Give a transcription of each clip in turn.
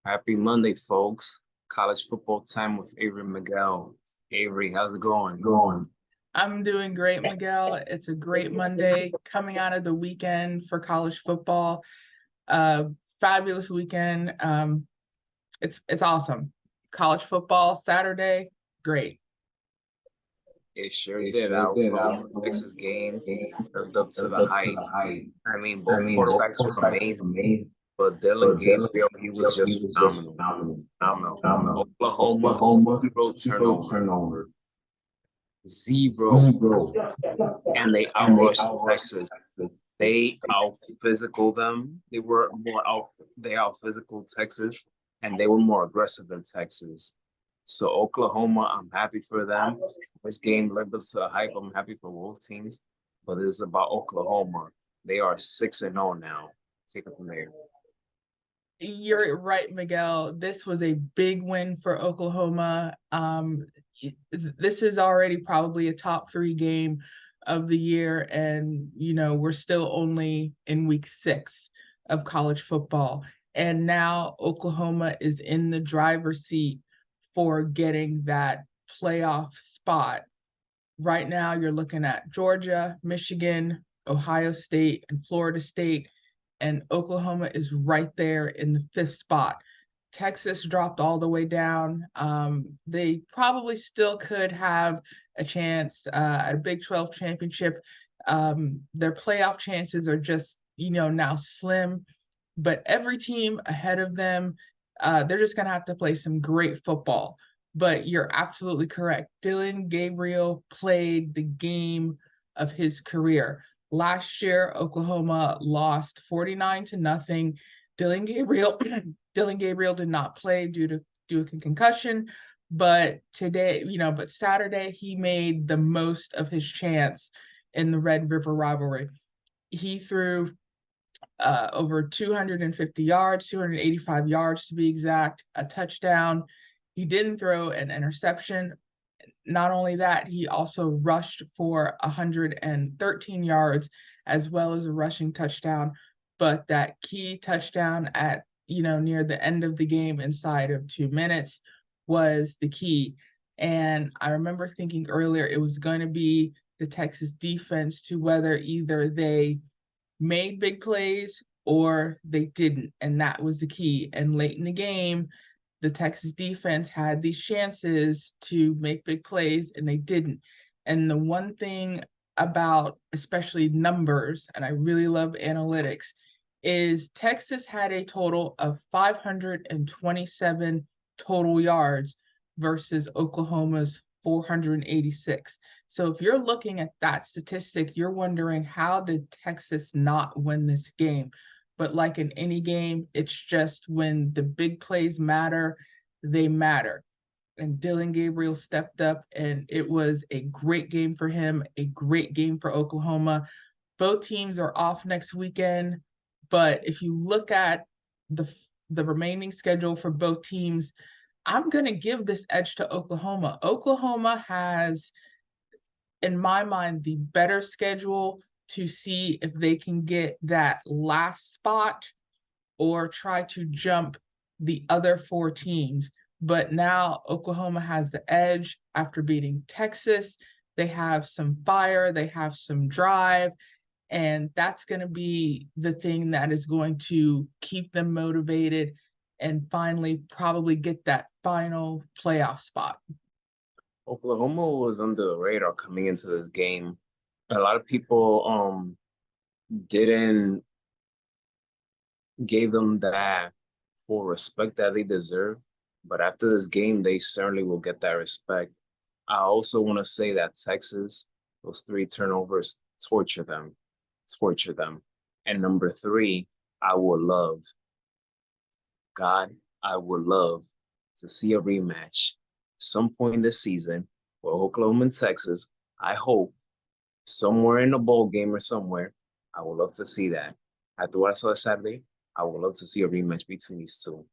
Happy Monday, folks. College football time with Avery Miguel. Avery, how's it going? I'm doing great, Miguel. It's a great Monday coming out of the weekend for college football. Uh, Fabulous weekend. It's awesome. College football Saturday, great. It sure did. Our Oklahoma Texas game lived up to the hype. I mean, both quarterbacks were amazing, but Dylan Gabriel, he was just phenomenal. Phenomenal. Oklahoma, zero turnover. Zero. And they outrushed Texas. They out physical them. They out physical Texas, and they were more aggressive than Texas. So Oklahoma, I'm happy for them. This game lived up to the hype. I'm happy for both teams, but this is about Oklahoma. They are 6-0 now. Take it from there. You're right, Miguel. This was a big win for Oklahoma. This is already probably a top three game of the year, and we're still only in week 6 of college football. And now Oklahoma is in the driver's seat for getting that playoff spot. Right now, you're looking at Georgia, Michigan, Ohio State, and Florida State, and Oklahoma is right there in the 5th spot. Texas dropped all the way down. They probably still could have a chance at a Big 12 championship. Their playoff chances are just, now slim, but every team ahead of them, they're just going to have to play some great football. But you're absolutely correct. Dylan Gabriel played the game of his career. Last year, Oklahoma lost 49-0. Dylan Gabriel Dylan Gabriel did not play due to concussion, but but Saturday he made the most of his chance in the Red River rivalry. He threw over 250 yards, 285 yards to be exact, a touchdown. He didn't throw an interception. Not only that, he also rushed for 113 yards as well as a rushing touchdown. But that key touchdown at, near the end of the game inside of 2 minutes was the key. And I remember thinking earlier it was going to be the Texas defense to whether either they made big plays or they didn't. And that was the key. And late in the game, the Texas defense had these chances to make big plays and they didn't. And the one thing about especially numbers, and I really love analytics, is Texas had a total of 527 total yards versus Oklahoma's 486. So if you're looking at that statistic, you're wondering how did Texas not win this game? But like in any game, it's just when the big plays matter, they matter. And Dylan Gabriel stepped up, and it was a great game for him, a great game for Oklahoma. Both teams are off next weekend, but if you look at the the remaining schedule for both teams, I'm going to give this edge to Oklahoma. Oklahoma has, in my mind, the better schedule to see if they can get that last spot or try to jump the other 4 teams. But now Oklahoma has the edge after beating Texas. They have some fire, they have some drive, and that's going to be the thing that is going to keep them motivated and finally probably get that final playoff spot. Oklahoma was under the radar coming into this game. A lot of people didn't gave them that full respect that they deserve. But after this game, they certainly will get that respect. I also want to say that Texas, those 3 turnovers, torture them, torture them. And number 3, I would love, God, I would love to see a rematch some point this season for Oklahoma and Texas. I hope somewhere in a bowl game or somewhere. I would love to see that. After what I saw Saturday, I would love to see a rematch between these two.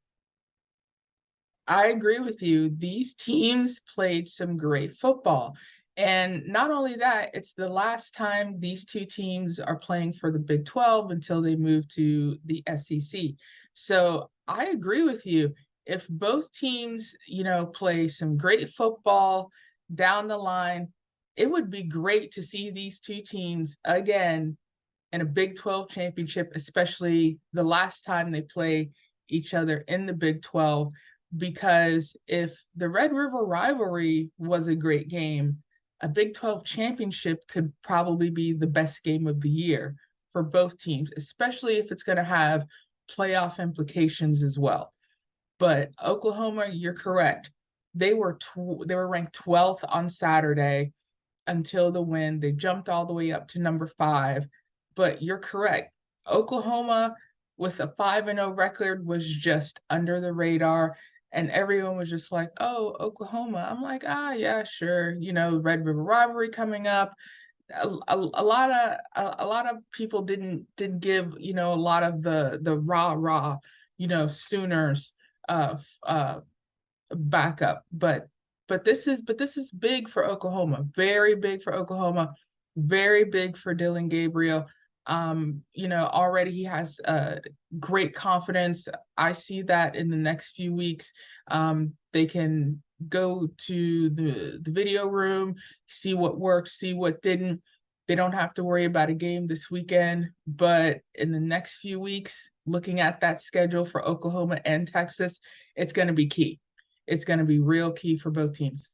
I agree with you. These teams played some great football. And not only that, it's the last time these 2 teams are playing for the Big 12 until they move to the SEC. So I agree with you. If both teams, play some great football down the line, it would be great to see these two teams again in a Big 12 championship, especially the last time they play each other in the Big 12. Because if the Red River rivalry was a great game, a Big 12 championship could probably be the best game of the year for both teams, especially if it's going to have playoff implications as well. But Oklahoma, you're correct. They were ranked 12th on Saturday until the win. They jumped all the way up to number 5. But you're correct. Oklahoma with a 5-0 record was just under the radar. And everyone was just like, oh, Oklahoma. I'm like, yeah, sure. Red River rivalry coming up. A lot of people didn't give a lot of the rah Sooners backup, but this is big for Oklahoma, very big for Oklahoma, very big for Dillon Gabriel. Already he has great confidence. I see that in the next few weeks. They can go to the video room, see what worked, see what didn't. They don't have to worry about a game this weekend, but in the next few weeks, looking at that schedule for Oklahoma and Texas, it's going to be key. It's going to be real key for both teams.